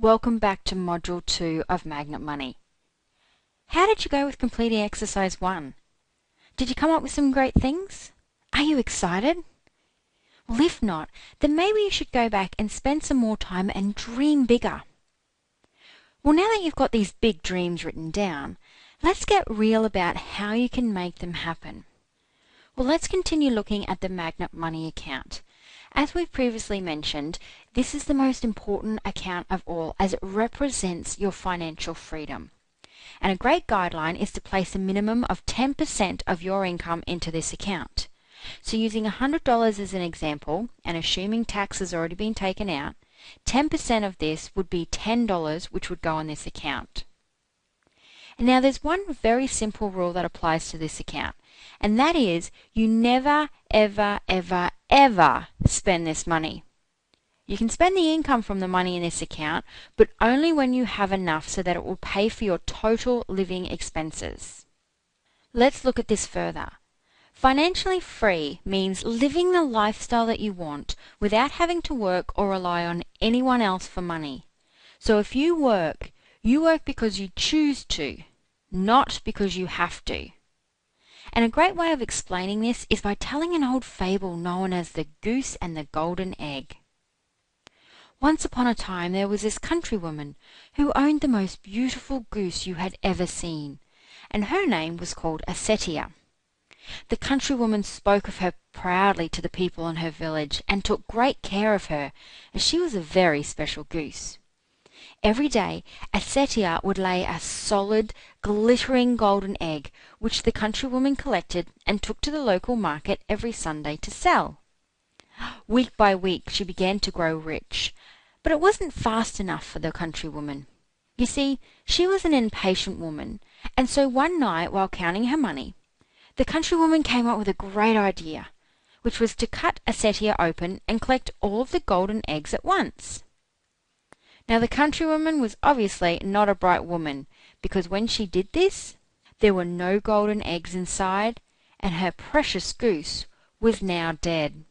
Welcome back to Module 2 of Magnet Money. How did you go with completing Exercise 1? Did you come up with some great things? Are you excited? Well, if not, then maybe you should go back and spend some more time and dream bigger. Well, now that you've got these big dreams written down, let's get real about how you can make them happen. Well, let's continue looking at the Magnet Money account. As we've previously mentioned, this is the most important account of all as it represents your financial freedom. And a great guideline is to place a minimum of 10% of your income into this account. So using $100 as an example, and assuming tax has already been taken out, 10% of this would be $10 which would go on this account. And now there's one very simple rule that applies to this account, and that is you never, ever, ever, ever spend this money. You can spend the income from the money in this account, but only when you have enough so that it will pay for your total living expenses. Let's look at this further. Financially free means living the lifestyle that you want without having to work or rely on anyone else for money. So if you work because you choose to, not because you have to. And a great way of explaining this is by telling an old fable known as the Goose and the Golden Egg. Once upon a time there was this countrywoman who owned the most beautiful goose you had ever seen, and her name was called Acetia. The countrywoman spoke of her proudly to the people in her village and took great care of her, as she was a very special goose. Every day, Acetia would lay a solid, glittering golden egg, which the countrywoman collected and took to the local market every Sunday to sell. Week by week, she began to grow rich, but it wasn't fast enough for the countrywoman. You see, she was an impatient woman, and so one night, while counting her money, the countrywoman came up with a great idea, which was to cut Acetia open and collect all of the golden eggs at once. Now the countrywoman was obviously not a bright woman, because when she did this, there were no golden eggs inside, and her precious goose was now dead.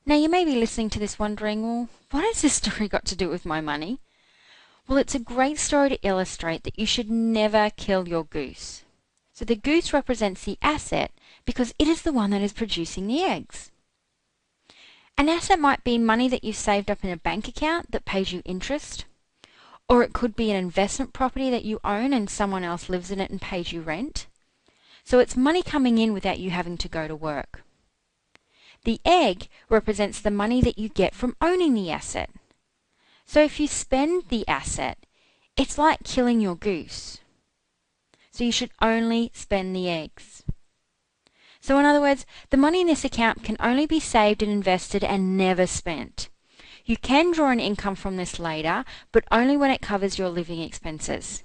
Now you may be listening to this wondering, well, what has this story got to do with my money? Well, it's a great story to illustrate that you should never kill your goose. So the goose represents the asset because it is the one that is producing the eggs. An asset might be money that you've saved up in a bank account that pays you interest, or it could be an investment property that you own and someone else lives in it and pays you rent. So it's money coming in without you having to go to work. The egg represents the money that you get from owning the asset. So if you spend the asset, it's like killing your goose. So you should only spend the eggs. So in other words, the money in this account can only be saved and invested and never spent. You can draw an income from this later, but only when it covers your living expenses.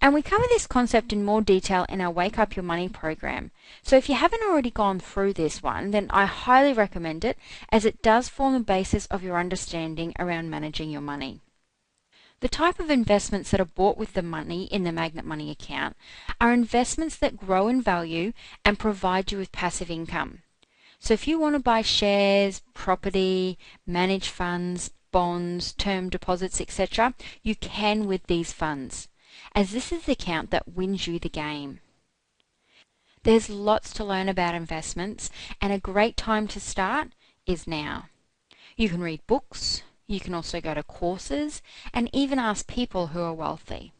And we cover this concept in more detail in our Wake Up Your Money program. So if you haven't already gone through this one, then I highly recommend it, as it does form the basis of your understanding around managing your money. The type of investments that are bought with the money in the Magnet Money account are investments that grow in value and provide you with passive income. So if you want to buy shares, property, manage funds, bonds, term deposits, etc., you can with these funds, as this is the account that wins you the game. There's lots to learn about investments, and a great time to start is now. You can read books. You can also go to courses and even ask people who are wealthy.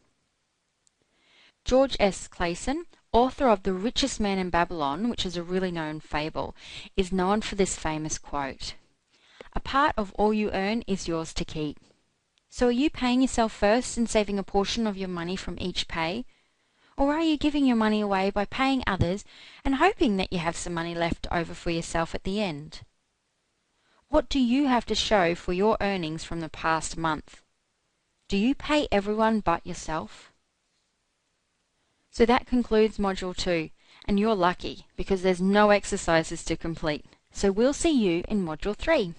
George S. Clason, author of The Richest Man in Babylon, which is a really known fable, is known for this famous quote: "A part of all you earn is yours to keep." So are you paying yourself first and saving a portion of your money from each pay? Or are you giving your money away by paying others and hoping that you have some money left over for yourself at the end? What do you have to show for your earnings from the past month? Do you pay everyone but yourself? So that concludes Module 2, and you're lucky because there's no exercises to complete. So we'll see you in Module 3.